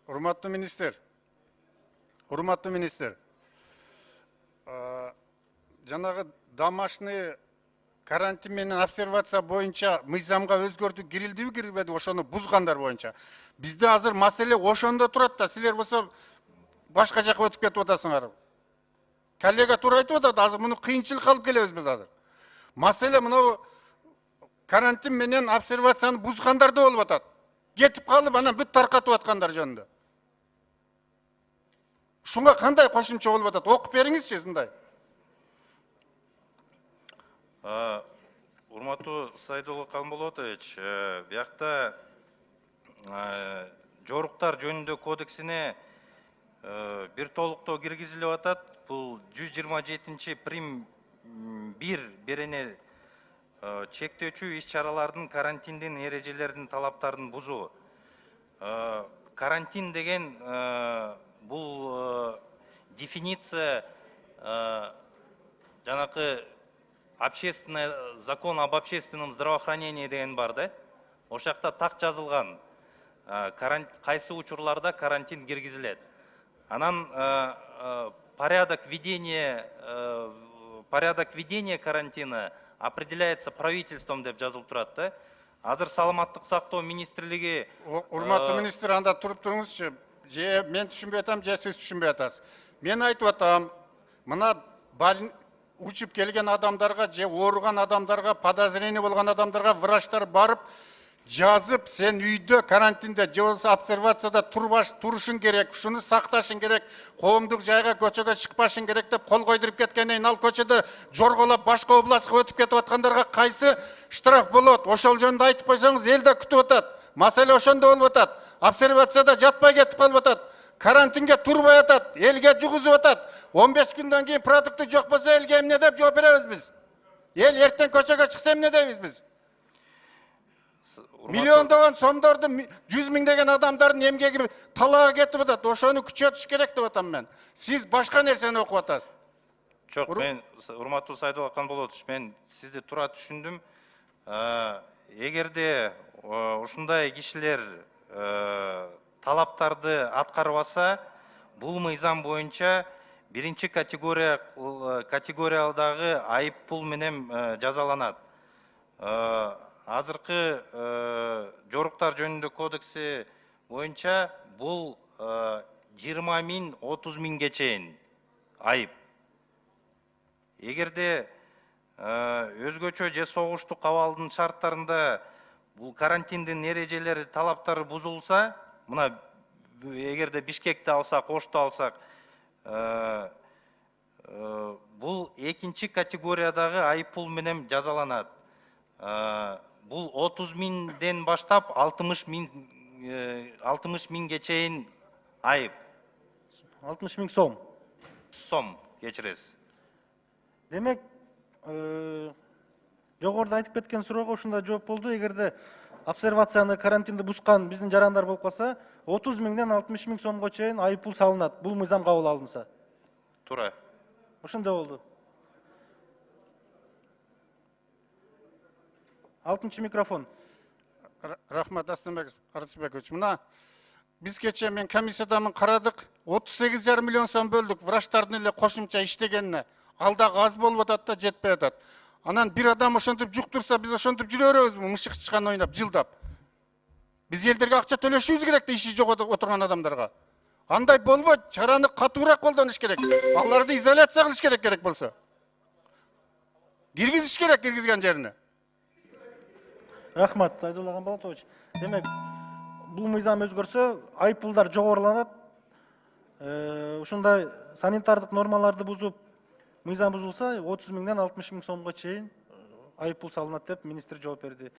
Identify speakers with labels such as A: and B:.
A: Урматтуу министр, жанагы домашний карантин менен обсервация боюнча мыйзамга өзгөртүү кирилдиби, кирбеди, ошону бузгандар боюнча. Бизде азыр маселе ошондо турат да, силер болсо башка жака өтүп кетип атасыңар. Коллега туура айтып атат, азыр муну кыйынчылыкка алып келебиз биз азыр. Маселе мына карантин менен обсервацияны бузгандарда болуп атат. Кетип калып, анан бүт таркатып аткандар жөнүндө. Шунга кандай кошумча болуп атат? Окуп бериңизчи, мындай.
B: Урматтуу Сайдулла Калмболотович, биякта жоруктар жөнүндө кодексине бир толуктоо киргизилип атат. Бул 127 прим 1 берене чектөөчү иш-чаралардын карантиндин эрежелердин талаптарын бузуу. Карантин деген бул дефиниция жанакы общественный закон об общественном здравоохранении деген бар да. Ошакта так жазылган кайсы учурларда карантин киргизилет. Анан порядок ведения карантина определяется правительством деп жазылып турат да. Азыр саламаттык сактоо министрлиги.
A: Урматтуу министр, анда туруп туруңузчу. Же мен түшүнбөй атам, же сиз түшүнбөй атасыз. Мен айтып атам, мына учуп келген адамдарга, же ооруган адамдарга, подозрение болгон адамдарга врачтар барып жазып, сен үйдө карантинде же болбосо обсервацияда турушуң керек, шуну сакташың керек, коомдук жайга, көчөгө чыкпашың керек деп кол койдуруп кеткенден ал көчөдө жорголоп башка областка өтүп кетип аткандарга кайсы штраф болот? Ошол жөнүндө айтып койсоңуз, эл да күтүп атат. Маселе ошондо болуп атат. Обсервацияда жатпай кетип калып атат. Карантинге турбай атат, элге жугузуп атат. 15 күндөн кийин продукты жок болсо элге эмне деп жооп беребиз биз? Эл эртең көчөгө чыкса эмне дейбиз биз? Миллиондогон сомдорду, 100 миңдеген адамдардын эмгеги талаага кетип атат. Ошону күчөтүш керек деп атам мен. Сиз башка нерсени окуп атасыз.
B: Жок, мен урматтуу Сайдулла Калмболотович, мен сизди туура түшүндүм. Эгерде ушундай кишилер талаптарды аткарбаса, бул мыйзам боюнча биринчи категориядагы айып пул менен жазаланат. Азыркы жоруктар жөнүндө кодекси боюнча бул 20 миң, 30 миңге чейин айып. Эгерде өзгөчө же согуштук абалдын шарттарында бул карантиндин эрежелери, талаптары бузулса, мына эгерде Бишкекти алсак, Ошто алсак, бул экинчи категориядагы айып пул менен жазаланат. Бул 30 миңден баштап 60 миңге чейин айып.
C: 60 миң сом.
B: Сом, кечиресиз.
C: Демек, жогоруда айтып кеткен суроого ушундай жооп болду. Эгерде обсервацияны, карантинди бузган биздин жарандар болуп калса, 30 миңден 60 миң сомго чейин айып пул салынат. Бул мыйзам кабыл алынса.
B: Туура.
C: Ошондой болду. 6-чы микрофон.
A: Рахмат, Арыстанбекович. Мына биз кече мен комиссиядамын карадык, 38,5 миллион сом бөлдүк врачтардын эле кошумча иштегенине. Алдагы аз болуп атат да, жетпей атат. Анан бир адам ошентип жуктурса, биз ошентип жүрө беребизби, мышык чычкан ойнап, жылдап? Биз элдерге акча төлөшүбүз керек да, иши жок отурган адамдарга. Андай болбойт, чараны катуураак колдонуш керек. Аларды изоляция кылыш керек болсо. Киргизиш керек киргизген жерине.
C: Рахмат, Сайдулла Калмболотович. Демек, бул мыйзам өзгөрсө, айып пулдар жогоруланат. Ушундай санитардык нормаларды бузуп, мыйзам бузулса, 30 миңден 60 миң сомго чейин айып пул салынат деп министр жооп берди.